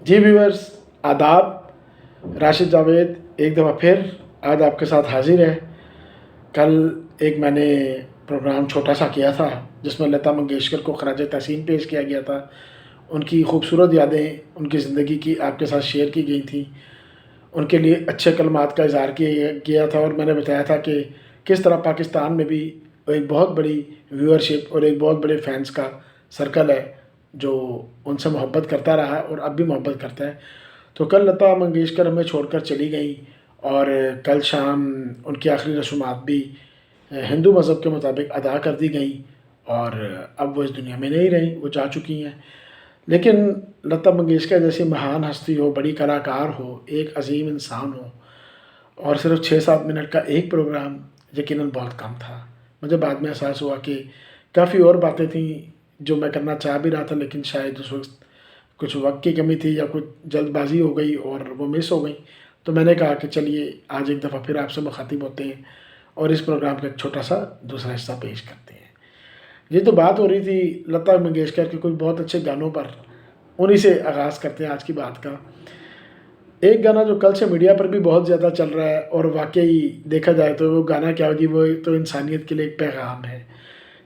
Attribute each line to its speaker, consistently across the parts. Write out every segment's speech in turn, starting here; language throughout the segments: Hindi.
Speaker 1: जी व्यूअर्स, आदाब। राशिद जावेद एक दफ़ा फिर आज आपके साथ हाजिर है। कल एक मैंने प्रोग्राम छोटा सा किया था जिसमें लता मंगेशकर को खराज तहसीन पेश किया गया था। उनकी खूबसूरत यादें उनकी ज़िंदगी की आपके साथ शेयर की गई थी। उनके लिए अच्छे कलमात का इज़हार किया गया था और मैंने बताया था कि किस तरह पाकिस्तान में भी एक बहुत बड़ी व्यूअरशिप और एक बहुत बड़े फैंस का सर्कल है जो उनसे मोहब्बत करता रहा और अब भी मोहब्बत करता है। तो कल लता मंगेशकर हमें छोड़कर चली गई और कल शाम उनकी आखिरी रसूमात भी हिंदू मज़हब के मुताबिक अदा कर दी गई और अब वो इस दुनिया में नहीं रही, वो जा चुकी हैं। लेकिन लता मंगेशकर जैसी महान हस्ती हो, बड़ी कलाकार हो, एक अजीम इंसान हो और सिर्फ 6-7 मिनट का एक प्रोग्राम यकीनन बहुत कम था। मुझे बाद में एहसास हुआ कि काफ़ी और बातें थीं जो मैं करना चाह भी रहा था, लेकिन शायद उस वक्त कुछ वक्त की कमी थी या कुछ जल्दबाजी हो गई और वो मिस हो गई। तो मैंने कहा कि चलिए आज एक दफ़ा फिर आपसे मुखातिब होते हैं और इस प्रोग्राम का एक छोटा सा दूसरा हिस्सा पेश करते हैं। ये तो बात हो रही थी लता मंगेशकर के कुछ बहुत अच्छे गानों पर, उन्हीं से आगाज़ करते हैं आज की बात का। एक गाना जो कल से मीडिया पर भी बहुत ज़्यादा चल रहा है और वाक़ई देखा जाए तो वो गाना क्या होगी, वो तो इंसानियत के लिए एक पैगाम है।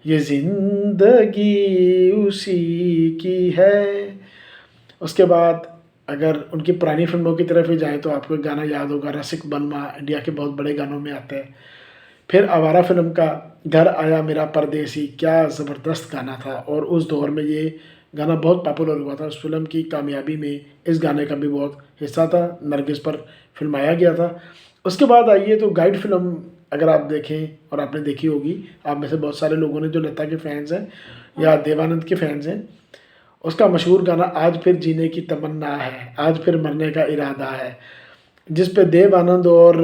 Speaker 1: ये ज़िंदगी उसी की है। उसके बाद अगर उनकी पुरानी फ़िल्मों की तरफ ही जाएँ तो आपको एक गाना याद होगा, रसिक बनमा, इंडिया के बहुत बड़े गानों में आता है। फिर आवारा फ़िल्म का घर आया मेरा परदेसी, क्या ज़बरदस्त गाना था और उस दौर में ये गाना बहुत पॉपुलर हुआ था। उस फ़िल्म की कामयाबी में इस गाने का भी बहुत हिस्सा था, नरगिस पर फ़िल्माया गया था। उसके बाद आइए तो गाइड फ़िल्म अगर आप देखें और आपने देखी होगी, आप में से बहुत सारे लोगों ने जो लता के फ़ैन्स हैं या देवानंद के फ़ैन्स हैं, उसका मशहूर गाना आज फिर जीने की तमन्ना है, आज फिर मरने का इरादा है, जिस पे देव आनंद और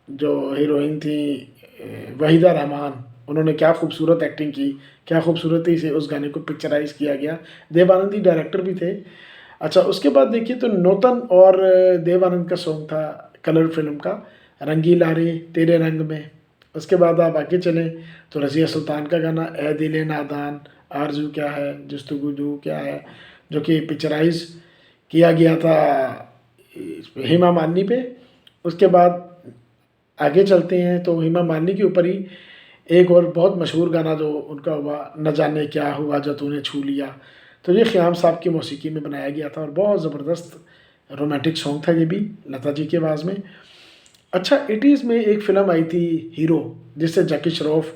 Speaker 1: जो हीरोइन थी वहीदा रहमान, उन्होंने क्या खूबसूरत एक्टिंग की, क्या खूबसूरती से उस गाने को पिक्चराइज़ किया गया। देव आनंद ही डायरेक्टर भी थे। अच्छा, उसके बाद देखिए तो नूतन और देव आनंद का सॉन्ग था कलर फ़िल्म का, रंगीला रे तेरे रंग में। उसके बाद आप आगे चलें तो रज़िया सुल्तान का गाना ए दिले नादान, आरज़ू क्या है, जुस्तगू क्या है, जो कि पिक्चराइज़ किया गया था हेमा मालिनी पे। उसके बाद आगे चलते हैं तो हेमा मालिनी के ऊपर ही एक और बहुत मशहूर गाना जो उनका हुआ, न जाने क्या हुआ जो तूने छू लिया। तो ये ख़याम साहब की मौसीकी में बनाया गया था और बहुत ज़बरदस्त रोमांटिक सॉन्ग था ये भी, लता जी की आवाज़ में। अच्छा, 80s में एक फ़िल्म आई थी हीरो, जिससे जैकी श्रॉफ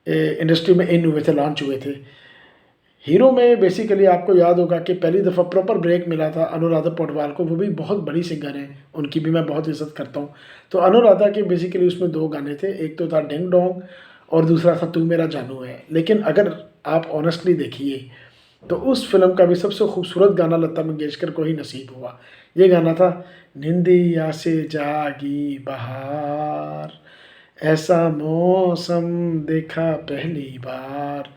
Speaker 1: इंडस्ट्री में इन हुए थे, लॉन्च हुए थे। हीरो में बेसिकली आपको याद होगा कि पहली दफ़ा प्रॉपर ब्रेक मिला था अनुराधा पौडवाल को, वो भी बहुत बड़ी सिंगर हैं, उनकी भी मैं बहुत इज़्ज़त करता हूँ। तो अनुराधा के बेसिकली उसमें 2 गाने थे, एक तो था डिंग डोंग और दूसरा था तू मेरा जानू है। लेकिन अगर आप ऑनेस्टली देखिए तो उस फ़िल्म का भी सबसे खूबसूरत गाना लता मंगेशकर को ही नसीब हुआ। ये गाना था निंदिया से जागी बहार, ऐसा मौसम देखा पहली बार।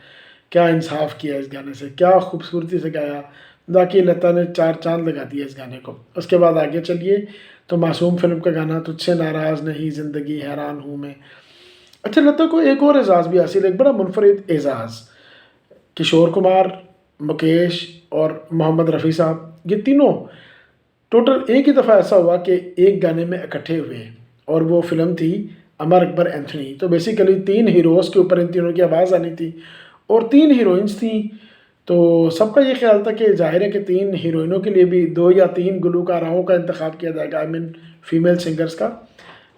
Speaker 1: क्या इंसाफ किया इस गाने से, क्या खूबसूरती से गाया। बाकी लता ने 4 चाँद लगा दिए इस गाने को। उसके बाद आगे चलिए तो मासूम फ़िल्म का गाना तुझसे नाराज़ नहीं ज़िंदगी हैरान हूँ मैं। अच्छा, लता को एक और एज़ाज़ भी हासिल है, एक बड़ा मुनफ़रिद एज़ाज़। किशोर कुमार, मुकेश और मोहम्मद रफ़ी साहब, ये तीनों टोटल एक ही दफ़ा ऐसा हुआ कि एक गाने में इकट्ठे हुए और वो फ़िल्म थी अमर अकबर एंथनी। तो बेसिकली 3 हीरोज़ के ऊपर इन तीनों की आवाज़ आनी थी और 3 हीरोइन्स थीं। तो सबका ये ख़्याल था कि ज़ाहिर है कि 3 हीरोइनों के लिए भी 2 या 3 गुलकाराओं का इंतख़ाब किया जाएगा, आई मीन फ़ीमेल सिंगर्स का।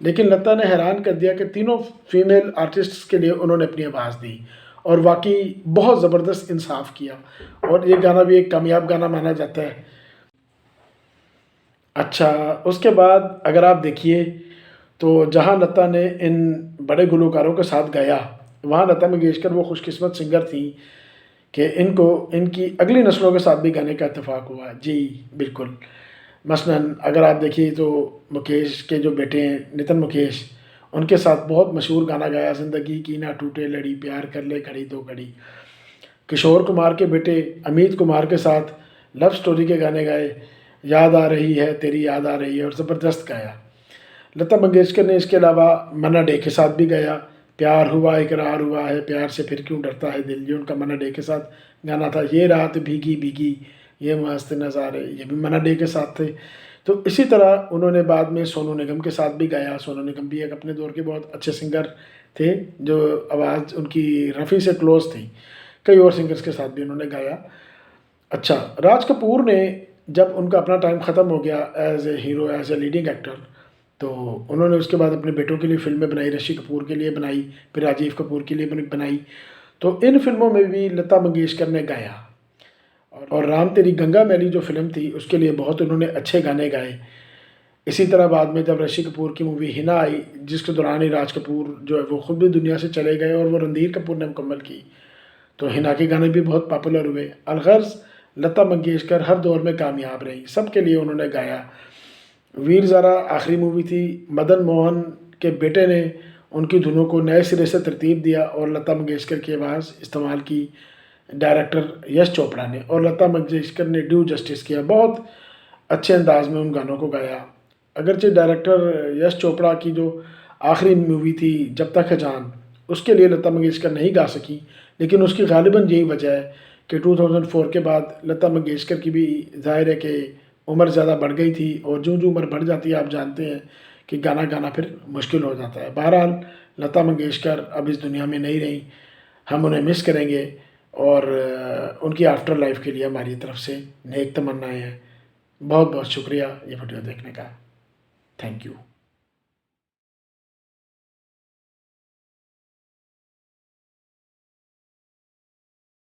Speaker 1: लेकिन लता ने हैरान कर दिया कि तीनों फ़ीमेल आर्टिस्ट्स के लिए उन्होंने अपनी आवाज़ दी और वाक़ई बहुत ज़बरदस्त इंसाफ़ किया और ये गाना भी एक कामयाब गाना माना जाता है। अच्छा, उसके बाद अगर आप देखिए तो जहाँ लता ने इन बड़े गुलकारों के साथ गाया, वहाँ लता मंगेशकर वो खुशकिस्मत सिंगर थीं कि इनको इनकी अगली नस्लों के साथ भी गाने का इत्तेफ़ाक हुआ। जी, बिल्कुल। मसलन अगर आप देखिए तो मुकेश के जो बेटे हैं नितिन मुकेश, उनके साथ बहुत मशहूर गाना गाया ज़िंदगी की ना टूटे लड़ी, प्यार कर ले घड़ी दो घड़ी। किशोर कुमार के बेटे अमित कुमार के साथ लव स्टोरी के गाने गाए, याद आ रही है तेरी याद आ रही है, और ज़बरदस्त गाया। लता मंगेशकर ने इसके अलावा मन्ना डे के साथ भी गाया, प्यार हुआ इकरार हुआ है, प्यार से फिर क्यों डरता है दिल, ये उनका मन्ना डे के साथ गाना था। ये रात भीगी भीगी, ये मस्त नज़ारे, ये भी मन्ना डे के साथ थे। तो इसी तरह उन्होंने बाद में सोनू निगम के साथ भी गाया। सोनू निगम भी एक अपने दौर के बहुत अच्छे सिंगर थे, जो आवाज़ उनकी रफ़ी से क्लोज थी। कई और सिंगर्स के साथ भी उन्होंने गाया। अच्छा, राज कपूर ने जब उनका अपना टाइम ख़त्म हो गया as a hero, as a leading actor, तो उन्होंने उसके बाद अपने बेटों के लिए फ़िल्में बनाई, ऋषि कपूर के लिए बनाई, फिर राजीव कपूर के लिए बनाई। तो इन फिल्मों में भी लता मंगेशकर ने गाया। और राम तेरी गंगा मैली जो फ़िल्म थी उसके लिए बहुत उन्होंने अच्छे गाने गाए। इसी तरह बाद में जब ऋषि कपूर की मूवी हिना आई, जिसके दौरान ही राज कपूर जो है वो खुद भी दुनिया से चले गए और वो रणधीर कपूर ने मुकम्मल की, तो हिना के गाने भी बहुत पॉपुलर हुए। अलगर्ज लता मंगेशकर हर दौर में कामयाब रही, सबके लिए उन्होंने गाया। वीर ज़ारा आखिरी मूवी थी, मदन मोहन के बेटे ने उनकी धुनों को नए सिरे से तरतीब दिया और लता मंगेशकर की आवाज़ इस्तेमाल की डायरेक्टर यश चोपड़ा ने, और लता मंगेशकर ने ड्यू जस्टिस किया, बहुत अच्छे अंदाज में उन गानों को गाया। अगरचे डायरेक्टर यश चोपड़ा की जो आखिरी मूवी थी जब तक है जान, उसके लिए लता मंगेशकर नहीं गा सकी, लेकिन उसकी गालिबन यही वजह है कि 2004 के बाद लता मंगेशकर की भी ज़ाहिर है कि उम्र ज़्यादा बढ़ गई थी, और जो जो उम्र बढ़ जाती है आप जानते हैं कि गाना गाना फिर मुश्किल हो जाता है। बहरहाल लता मंगेशकर अब इस दुनिया में नहीं रही, हम उन्हें मिस करेंगे, और उनकी आफ्टर लाइफ के लिए हमारी तरफ से नेक तमन्नाएँ हैं। बहुत बहुत शुक्रिया ये वीडियो देखने का। Thank you.